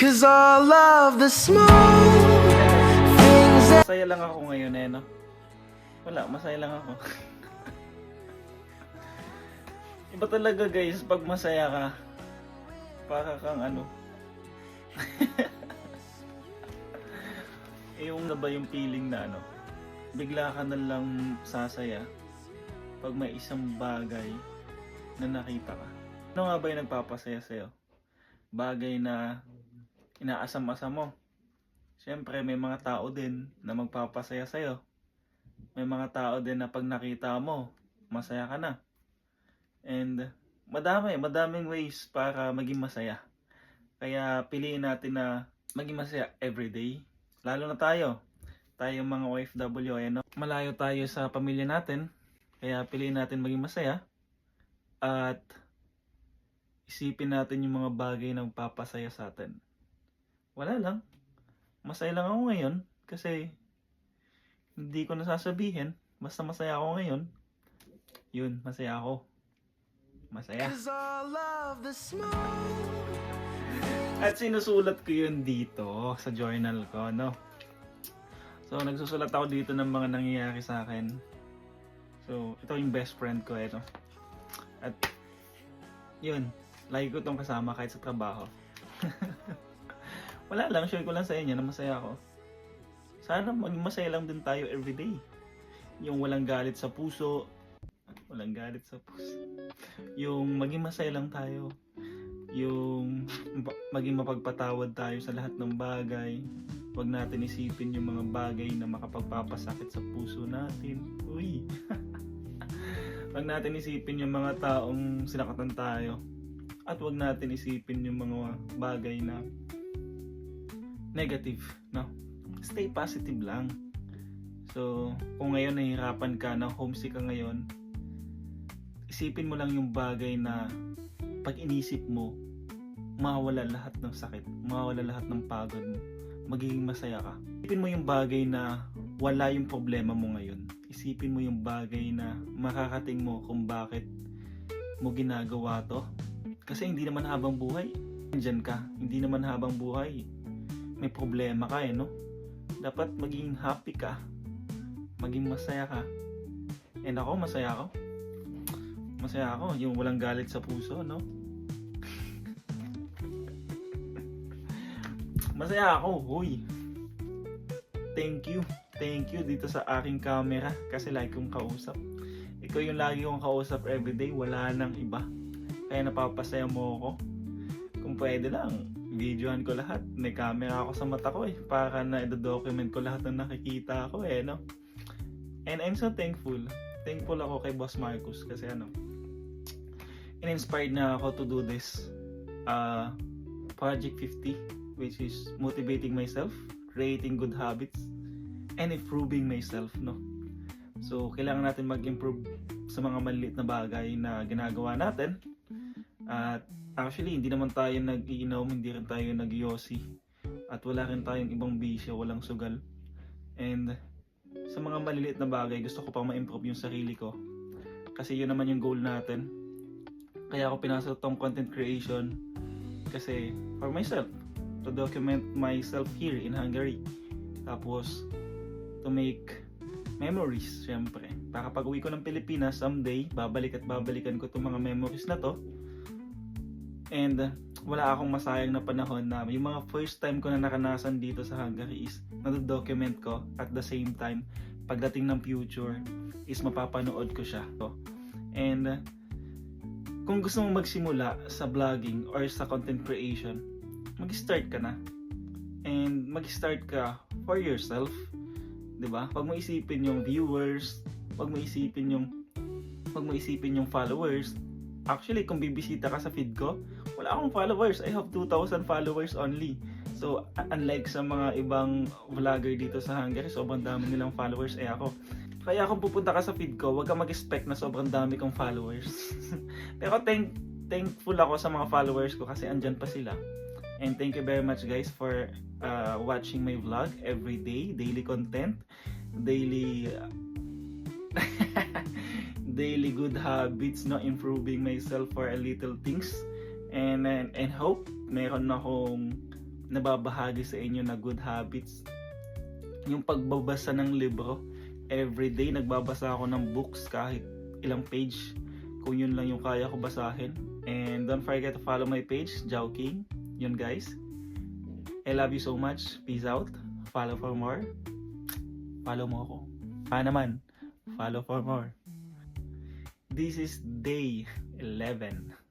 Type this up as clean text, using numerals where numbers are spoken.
'Cause all of the small things that Masaya lang ako ngayon no? Wala, masaya lang ako. Iba talaga guys, pag masaya ka, para kang ano. Yung na ba yung feeling na bigla ka na lang sasaya pag may isang bagay na nakita ka. Ano nga ba yung nagpapasaya sa'yo? Bagay na inaasam-asam mo. Siyempre, may mga tao din na magpapasaya sa'yo. May mga tao din na pag nakita mo, masaya ka na. And madaming ways para maging masaya. Kaya piliin natin na maging masaya everyday. Lalo na tayong mga OFW, malayo tayo sa pamilya natin. Kaya piliin natin maging masaya. At isipin natin yung mga bagay na magpapasaya sa atin. Wala lang. Masaya lang ako ngayon kasi hindi ko nasasabihin. Basta masaya ako ngayon. Yun, masaya ako. Masaya. 'cause all of the small At sinusulat ko yun dito sa journal ko, So, nagsusulat ako dito ng mga nangyayari sa akin. So, ito yung best friend ko, At, yun, lagi ko itong kasama kahit sa trabaho. Wala lang, share ko lang sa inyo na masaya ako. Sana maging masaya lang din tayo everyday. Yung walang galit sa puso. Walang galit sa puso. Yung maging masaya lang tayo. Yung maging mapagpatawad tayo sa lahat ng bagay. Huwag natin isipin yung mga bagay na makapagpapasakit sa puso natin. Uy! Huwag natin isipin yung mga taong sinakatan tayo. At huwag natin isipin yung mga bagay na negative, Stay positive lang. So, kung ngayon nahihirapan ka, homesick ka ngayon, isipin mo lang yung bagay na pag inisip mo, mawawala lahat ng sakit, mawawala lahat ng pagod mo, magiging masaya ka. Isipin mo yung bagay na wala yung problema mo ngayon. Isipin mo yung bagay na makakating mo kung bakit mo ginagawa to. Kasi hindi naman habang buhay, nandyan ka. Hindi naman habang buhay, may problema ka, Dapat maging happy ka. Maging masaya ka. And ako, masaya ako. Masaya ako, yung walang galit sa puso, Masaya ako, huy. Thank you dito sa aking camera kasi lagi kong kausap. Ikaw yung lagi kong kausap everyday, wala nang iba. Kaya napapasaya mo ako. Kung pwede lang, videohan ko lahat. May camera ako sa mata ko para na i-document ko lahat ng nakikita ko And I'm so thankful. Thankful ako kay Boss Marcus kasi in-inspired na ako to do this Project 50, which is motivating myself, creating good habits, and improving myself, So, kailangan natin mag-improve sa mga maliliit na bagay na ginagawa natin. At actually, hindi naman tayo nag-iinom, hindi rin tayo nag-yosi. At wala rin tayong ibang bisyo, walang sugal. And sa mga maliliit na bagay, gusto ko pang ma-improve yung sarili ko. Kasi yun naman yung goal natin. Kaya ako pinasok tong content creation. Kasi for myself, to document myself here in Hungary. Tapos, to make memories, syempre. Para pag uwi ko ng Pilipinas, someday, babalikan ko itong mga memories na to. And wala akong masayang na panahon na yung mga first time ko na nakanasan dito sa Hungary is nado-document ko at the same time pagdating ng future is mapapanood ko siya. And kung gusto mong magsimula sa vlogging or sa content creation, mag-start ka na. And mag-start ka for yourself. 'Di ba? Huwag mo isipin yung viewers, huwag mo isipin yung followers. Actually, kung bibisita ka sa feed ko, wala akong followers. I have 2,000 followers only. So, unlike sa mga ibang vlogger dito sa Hungary, sobrang dami nilang followers. Ako. Kaya kung pupunta ka sa feed ko, huwag kang mag-expect na sobrang dami kong followers. Pero thankful ako sa mga followers ko kasi andyan pa sila. And thank you very much guys for watching my vlog every day. Daily content. Daily daily good habits, improving myself for a little things, and hope meron akong nababahagi sa inyo na good habits. Yung pagbabasa ng libro, everyday nagbabasa ako ng books kahit ilang page, kung yun lang yung kaya ko basahin. And don't forget to follow my page, Jao King. Yun guys, I love you so much. Peace out. Follow for more. Follow mo ako. Naman, follow for more. This is day 11.